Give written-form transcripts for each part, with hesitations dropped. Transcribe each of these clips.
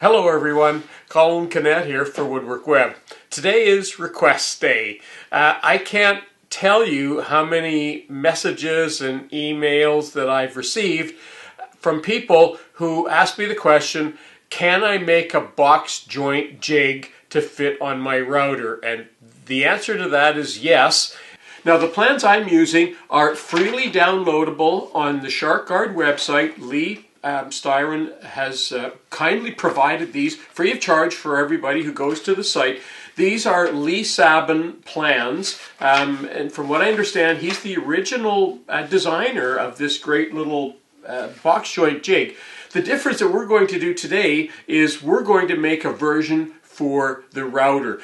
Hello everyone, Colin Canet here for Woodwork Web. Today is Request Day. I can't tell you how many messages and emails that I've received from people who ask me the question, can I make a box joint jig to fit on my router? And the answer to that is yes. Now the plans I'm using are freely downloadable on the SharkGuard website. Lee Styron has kindly provided these free of charge for everybody who goes to the site. These are Lee Sabin plans, and from what I understand, he's the original designer of this great little box joint jig. The difference that we're going to do today is we're going to make a version for the router.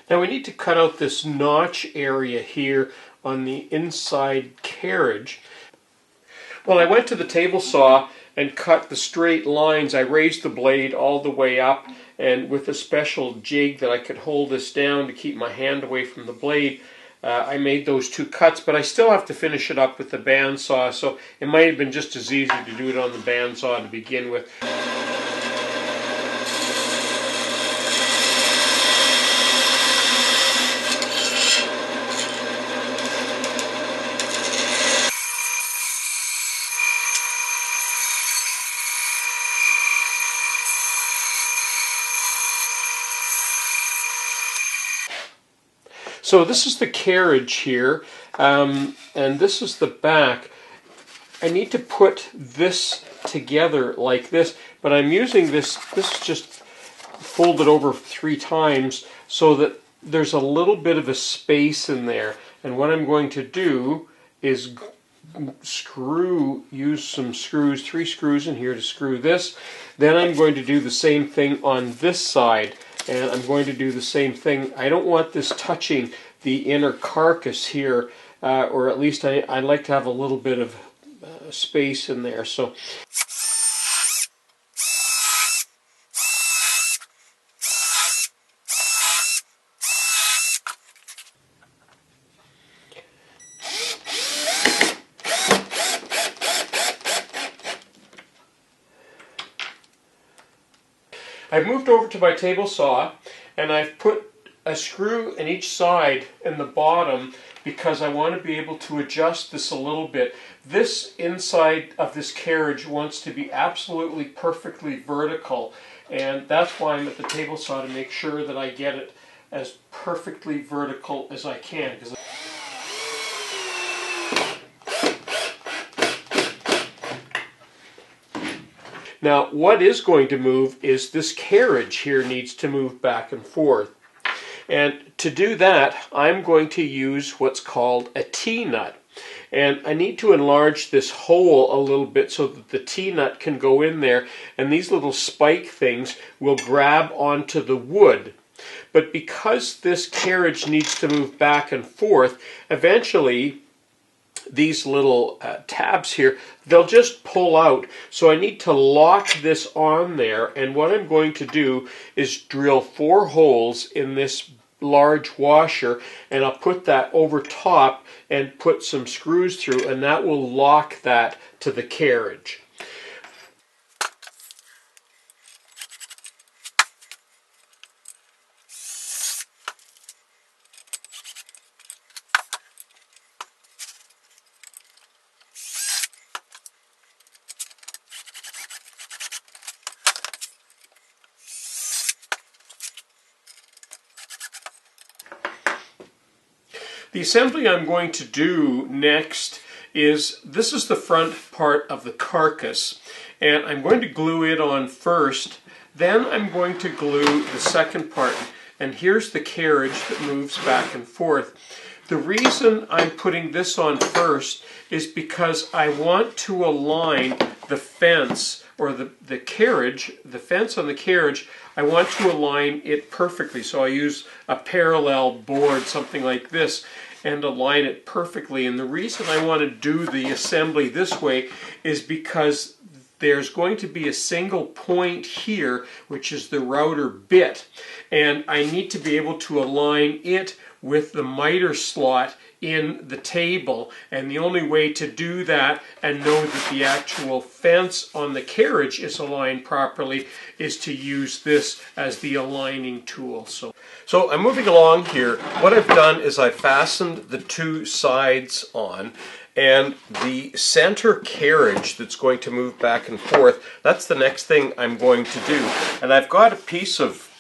Now we need to cut out this notch area here on the inside carriage. Well, I went to the table saw and cut the straight lines. I raised the blade all the way up, and with a special jig that I could hold this down to keep my hand away from the blade, I made those two cuts, but I still have to finish it up with the bandsaw, so it might have been just as easy to do it on the bandsaw to begin with. So this is the carriage here, and this is the back. I need to put this together like this, but I'm using this is just folded over 3 times so that there's a little bit of a space in there. And what I'm going to do is use some screws, 3 screws in here to screw this. Then I'm going to do the same thing on this side. And I'm going to do the same thing. I don't want this touching the inner carcass here, or at least I'd like to have a little bit of space in there. So I've moved over to my table saw, and I've put a screw in each side in the bottom because I want to be able to adjust this a little bit. This inside of this carriage wants to be absolutely perfectly vertical, and that's why I'm at the table saw, to make sure that I get it as perfectly vertical as I can. Now, what is going to move is this carriage here needs to move back and forth. And to do that, I'm going to use what's called a T-nut. And I need to enlarge this hole a little bit so that the T-nut can go in there, and these little spike things will grab onto the wood. But because this carriage needs to move back and forth, eventually these little tabs here, they'll just pull out. So I need to lock this on there, and what I'm going to do is drill 4 holes in this large washer, and I'll put that over top and put some screws through, and that will lock that to the carriage. The assembly I'm going to do next is, this is the front part of the carcass, and I'm going to glue it on first, then I'm going to glue the second part, and here's the carriage that moves back and forth. The reason I'm putting this on first is because I want to align the fence, or the carriage, the fence on the carriage, I want to align it perfectly. So I use a parallel board, something like this. and align it perfectly. And the reason I want to do the assembly this way is because there's going to be a single point here, which is the router bit, and I need to be able to align it with the miter slot in the table, and the only way to do that and know that the actual fence on the carriage is aligned properly is to use this as the aligning tool. So I'm moving along here. What I've done is I've fastened the two sides on, and the center carriage that's going to move back and forth, that's the next thing I'm going to do. And I've got a piece of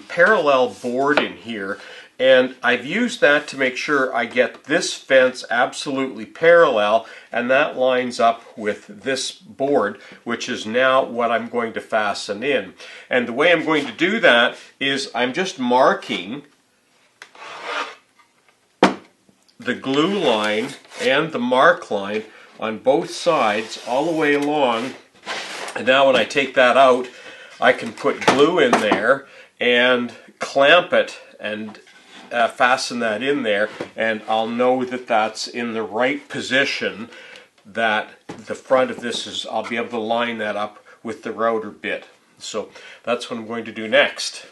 parallel board in here, and I've used that to make sure I get this fence absolutely parallel, and that lines up with this board, which is now what I'm going to fasten in. And the way I'm going to do that is I'm just marking the glue line and the mark line on both sides all the way along. And now when I take that out, I can put glue in there and clamp it and fasten that in there, and I'll know that that's in the right position, that the front of this is, I'll be able to line that up with the router bit. So that's what I'm going to do next.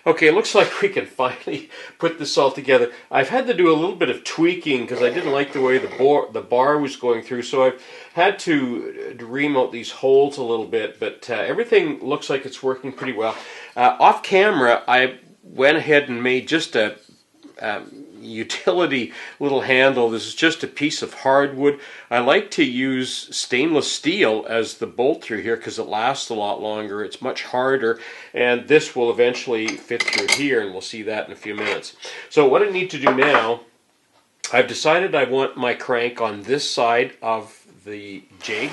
Okay, it looks like we can finally put this all together. I've had to do a little bit of tweaking because I didn't like the way the bar was going through, so I've had to remote these holes a little bit, but everything looks like it's working pretty well. Off camera, I went ahead and made just a utility little handle. This is just a piece of hardwood. I like to use stainless steel as the bolt through here because it lasts a lot longer. It's much harder, and this will eventually fit through here, and we'll see that in a few minutes. So what I need to do now, I've decided I want my crank on this side of the jig,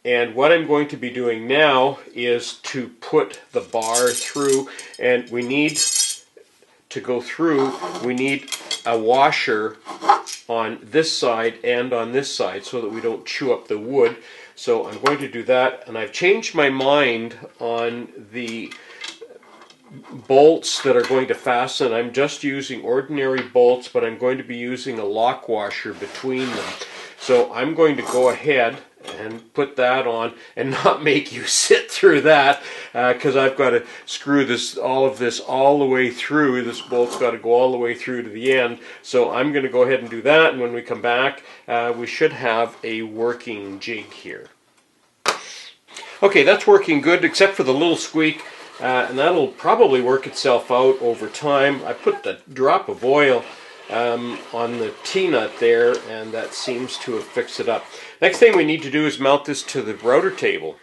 and what I'm going to be doing now is to put the bar through, and we need to go through, we need a washer on this side and on this side so that we don't chew up the wood. So I'm going to do that, and I've changed my mind on the bolts that are going to fasten. I'm just using ordinary bolts, but I'm going to be using a lock washer between them. So I'm going to go ahead and put that on and not make you sit through that because I've got to screw all of this all the way through. This bolt's got to go all the way through to the end. So I'm going to go ahead and do that, and when we come back we should have a working jig here. Okay, that's working good except for the little squeak, and that'll probably work itself out over time. I put the drop of oil on the T-nut there, and that seems to have fixed it up. Next thing we need to do is mount this to the router table.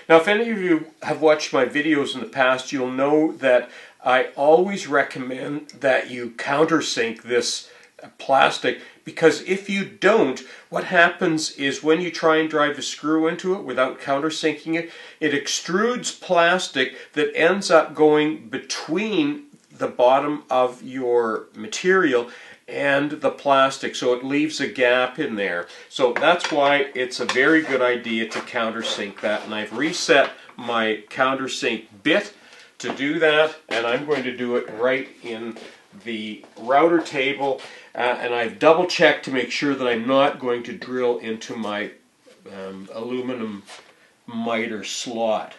Now, if any of you have watched my videos in the past, you'll know that I always recommend that you countersink this plastic, because if you don't, what happens is when you try and drive a screw into it without countersinking it, it extrudes plastic that ends up going between the bottom of your material and the plastic, so it leaves a gap in there. So that's why it's a very good idea to countersink that, and I've reset my countersink bit to do that, and I'm going to do it right in the router table, and I've double checked to make sure that I'm not going to drill into my aluminum miter slot.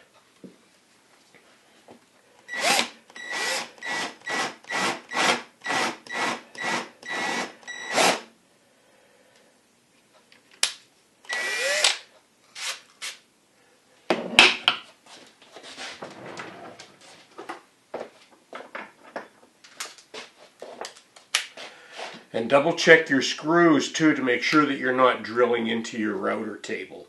And double check your screws too to make sure that you're not drilling into your router table.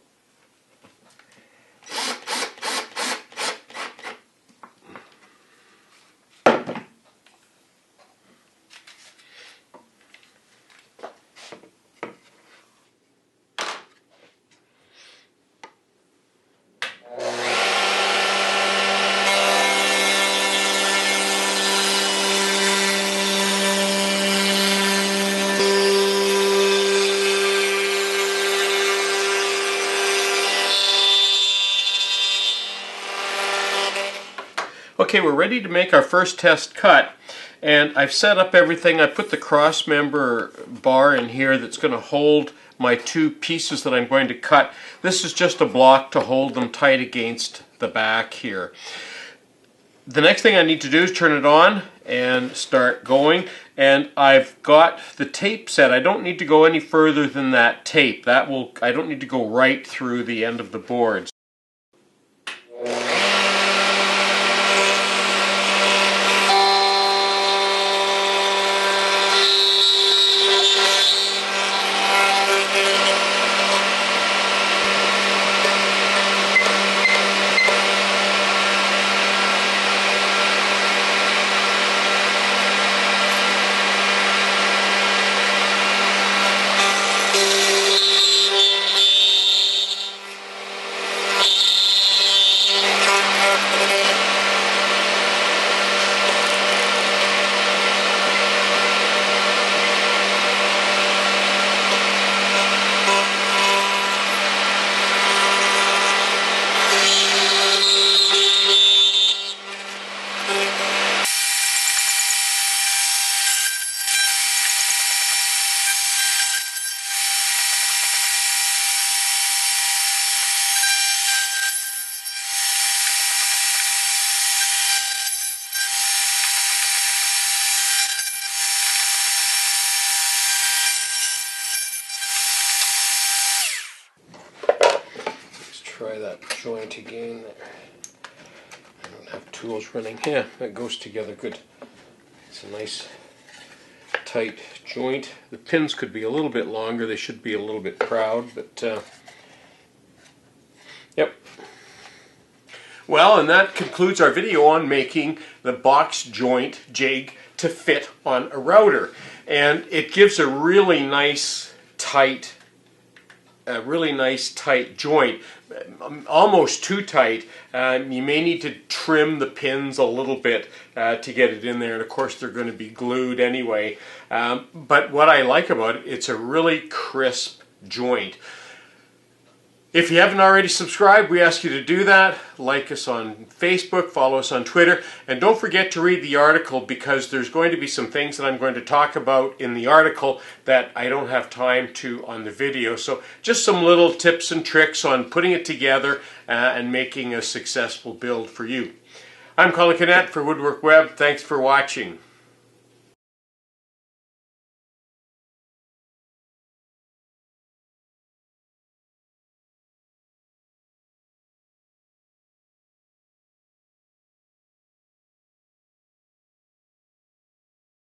Okay, we're ready to make our first test cut, and I've set up everything. I put the cross member bar in here that's going to hold my two pieces that I'm going to cut. This is just a block to hold them tight against the back here. The next thing I need to do is turn it on and start going, and I've got the tape set. I don't need to go any further than that tape. I don't need to go right through the end of the board. Try that joint again. I don't have tools running. Yeah, that goes together good. It's a nice tight joint. The pins could be a little bit longer. They should be a little bit proud, but yep. Well, and that concludes our video on making the box joint jig to fit on a router. And it gives a really nice tight joint, almost too tight. You may need to trim the pins a little bit to get it in there, and of course they're going to be glued anyway. But what I like about it, it's a really crisp joint. If you haven't already subscribed, we ask you to do that. Like us on Facebook, follow us on Twitter, and don't forget to read the article, because there's going to be some things that I'm going to talk about in the article that I don't have time to on the video. So just some little tips and tricks on putting it together and making a successful build for you. I'm Colin Canet for Woodwork Web. Thanks for watching.